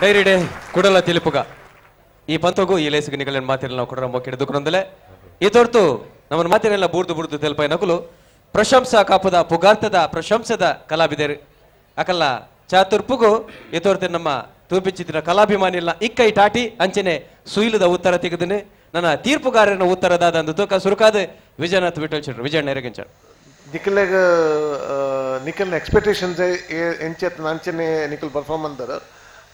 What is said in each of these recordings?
ಕೈರಿಡೆ ಕುಡಲ ತಿಲುಪುಗ ಈ ಪಂತೋಗು ಈ ಲೇಸಿಗೆ ನಿಗಲಿನ ಮಾತಿರಲ್ಲ ನಾವು ಕೊಡರ ಮೊಕ್ಕಿಡ ದುಃಖನೊಂದಲೆ ಈ ತೋರ್ತು ನಮ್ಮನ ಮಾತಿನೆಲ್ಲ ಬೂರ್ದು ತೆಲ್ಪೈ ನಕುಲು ಪ್ರಶಂಸಾ ಕಾಪದ ಪುಗಾರ್ತದ ಪ್ರಶಂಸದ ಕಲಾವಿದರು ಅಕಲ್ಲ ಚಾತುರ್ಪುಗು ಈ ತೋರ್ತೆ ನಮ್ಮ ತೂಪಿಚ್ಚಿನ ಕಲಾಭಿಮಾನಿಲ್ಲ ಇಕ್ಕೈ ಟಾಟಿ ಅಂಚನೆ ಸುಯಿಲದ ಉತ್ತರ ತೆಗೆದನೆ ನನ್ನ ತೀರ್ಪುಗಾರನ ಉತ್ತರದಾದ ಅಂದು ತೂಕ ಸುರುಕಾದ ವಿಜಯನಾಥ್ ವಿಠಲ್ ಚಿಟ್ರು ವಿಜಯ ನೆರಗಿಂಚಾರು ನಿಖಿಲ್ ಎಕ್ಸ್ಪೆಕ್ಟೇಷನ್ಸ್ ಎಂಚೆತ್ ನಂಚನೆ ನಿಖಿಲ್ ಪರ್ಫಾರ್ಮ್ ಅಂತಾರೆ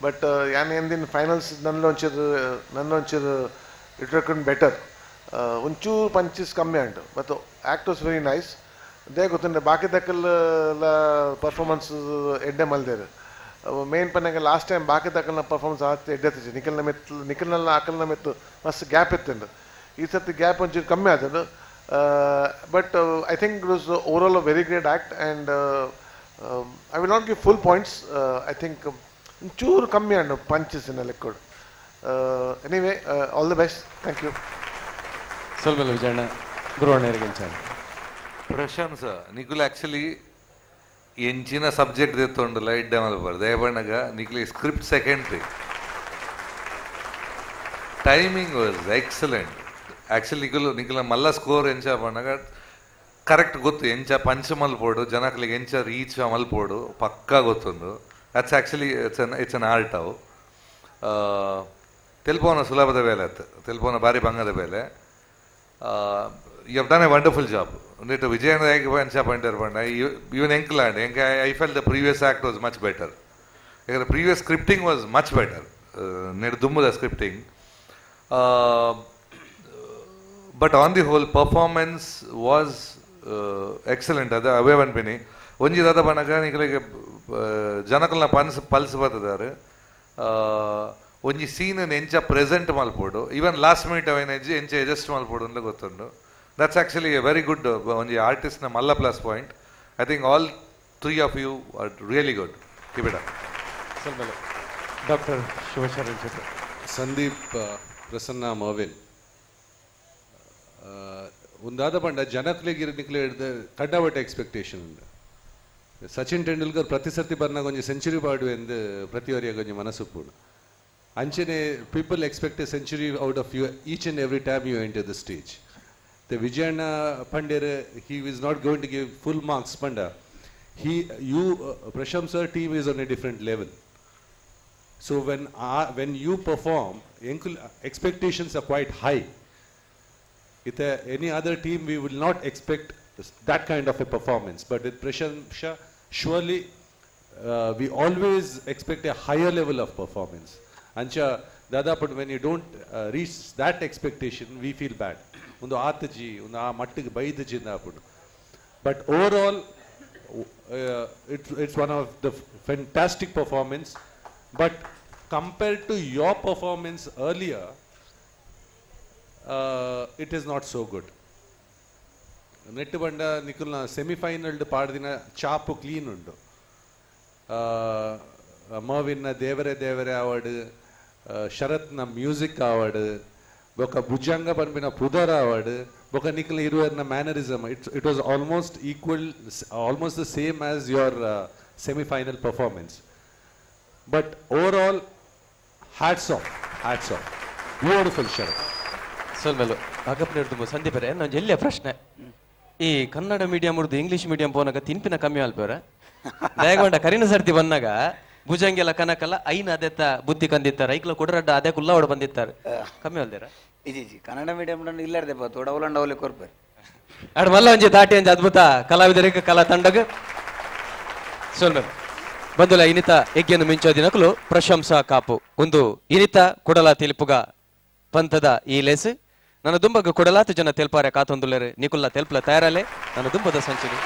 ಬಟ್ ಯಾನ್ ಎಂದಿನ ಫೈನಲ್ಸ್ ನನ್ನೊಂಚೂರು ಇಟ್ ರೆಕಂಡ್ ಬೆಟರ್ ಒಂಚೂರು ಪಂಚಸ್ ಕಮ್ಮಿ ಅಂಟು ಮತ್ತು ಆ್ಯಕ್ಟ್ ವಾಸ್ ವೆರಿ ನೈಸ್ ಅದೇ ಗೊತ್ತುಂಡೆ ಬಾಕಿ ದಕ್ಕಲ್ ಪರ್ಫಾರ್ಮೆನ್ಸ್ ಎಡ್ಡೆ ಮಲ್ದೇರು ಮೇನ್ ಪನ್ಯಾಗ ಲಾಸ್ಟ್ ಟೈಮ್ ಬಾಕಿ ದಕ್ಕಲ್ನ ಪರ್ಫಾರ್ಮೆನ್ಸ್ ಆಸ್ತಿ ಎಡ್ಡೆತ್ತಿச்சு ನಿಖಿಲ್ನಲ್ಲ ಆಕಲ್ನ ಮೆತ್ತು ಮಸ್ತ್ ಗ್ಯಾಪ್ ಇತ್ತಂಡು ಈ ಸರ್ತಿ ಗ್ಯಾಪ್ ಒಂಚೂರು ಕಮ್ಮಿ ಆದದು but I think it was overall a very great act and I will not give full points. I think chur kammi and punches in a liquid. Anyway, all the best. Thank you. Solvel Vijayana Guru Nerginchanu. Prashansa Nikul actually enchina subject detondala iddamalbar dayabanaga Nikul script secondary. Timing was excellent. Actually Nikhila ಮಲ್ಲ score ಎಂಚ ಬಂದಾಗ correct ಗೊತ್ತು ಎಂಚ ಪಂಚ ಮಲ್ಪೋಡು ಜನಕ್ಲಿಗೆ ಎಂಚ reach ಮಲ್ಪೋಡು ಪಕ್ಕಾ ಗೊತ್ತುಂಡು that's actually it's an art ಅವು ತೆಲ್ಪೋನ ಸುಲಭದ ಬೇಲೆ ಅತ್ತು ತೆಲ್ಪೋನ ಭಾರಿ ಬಂಗದ ಬೇಲೆ you have done a wonderful job ನೀಟು ವಿಜಯನ ಹೇಗೆ ಎಂಚ ಪಾಯಿಂಟರ್ ಬಂಡ ಇವನ್ ಎಂಕ್ಲಾಂಡ್ ಹೆಂಗೆ I felt the previous act was much better ಯಾಕಂದ್ರೆ previous scripting was much better ನೆಡ್ ದುಮ್ಮದ scripting but on the whole performance was excellent ada away banpini onji dada banaga niklige janakalna pulse batadare onji scene encha present malpodu even last minute avena encha adjust malpodu anta gottundu that's actually a very good onji artist na malla plus point I think all three of you are really good keep it up solvelo Dr. Shivasharan Chitru Sandeep Prasanna Mervin ಒಂದಾದ ಪಂಡ ಜನಕ್ಲಿಗೆ ನಿಕ್ಲೆ ಹಿಡ್ದು ಕಡ್ಡಾವಟ್ಟೆ expectation ಉಂಡು ಸಚಿನ್ ತೆಂಡೂಲ್ಕರ್ ಪ್ರತಿ ಸರ್ತಿ ಬರ್ನಾಗ ಒಂಜಿ century ಪಾಡು ಎಂದು ಪ್ರತಿವರಿಯಾಗ ಒಂಜಿ ಮನಸ್ಸು ಪೂಡು ಅಂಚನೆ people expect a century out of you each and every time you enter the stage the Vijayanna ಪಂಡೇರ್ he is not going to give full marks ಪಂಡ ಪ್ರಶಂಸಾ team is on a different level so when you perform expectations are quite high. With any other team, we will not expect that kind of a performance. But with Prashansha, surely we always expect a higher level of performance. Ancha, Dada, but when you don't reach that expectation, we feel bad. Undu aataji, undu aa mattige baidiji napudu. But overall, it's one of the fantastic performance. But compared to your performance earlier, it is not so good. Nettu banda Nikulna semi-final paadina chapu clean undu. Mervin na Devare award, Sharath na music award, boka Bujanga banbina Pudara award, boka Nikul Iruvar na mannerism. It was almost equal, almost the same as your semi-final performance. But overall, hats off. Beautiful Sharath. solvelo agapnerdu Sandipare ನಾನು ಎಲ್ಲಿಯ ಪ್ರಶ್ನೆ ಈ Kannada medium Urdu English medium ಪೋನಾಗ ತಿನ್ಪಿನ ಕಮ್ಮಿ ಆಲ್ಪೇರ ದಯಗೊಂಡ ಕರಿನ ಸರ್ತಿ ಬಂದಾಗ ಭುಜಂಗೆಲ್ಲ ಕನಕಲ್ಲ ಐನ ಅದೆತ್ತ ಬುದ್ಧಿ ಕಂದಿತ್ತಾರೆ ಐಕ್ಲ ಕುಡರಡ್ಡ ಅದೇ ಕುಲ್ಲ ಹೊಡ ಬಂದಿತ್ತಾರೆ ಕಮ್ಮಿ ಅಲ್ದೇರ ಇಜಿ ಕನ್ನಡ ಮೀಡಿಯಂ ಇಲ್ಲಾರ್ದೆ ಬಾ ತೋಡವಲಂಡ ಅವಲೆ ಕೊರ್ಪರ್ ಅಡ್ ಮಲ್ಲ ಒಂಜಿ ದಾಟಿ ಒಂಜಿ ಅದ್ಭುತ ಕಲಾವಿದರಿಗೆ ಕಲಾ ತಂಡಗ solvelo ಬಂದುಲ ಇನಿತ ಯಜ್ಞನು ಮಿಂಚೋದಿನಕಲು ಪ್ರಶಂಸಾ ಕಾಪು ಒಂದು ಇನಿತ ಕುಡಲ ತಿಲುಪುಗ ಪಂಥದ ಈ ಲೇಸು ನನ್ನ ದುಂಬಗ ಕೊಡಲಾತು ಜನ ತೆಲ್ಪಾರೆ ಕಾತೊಂದುಲ್ಲೆರೆ ನಿಕುಲ್ಲ ತೆಲ್ಪಲ ತಯಾರಲೆ ನನ್ನ ದುಂಬದ ಸಂಚಿನಿ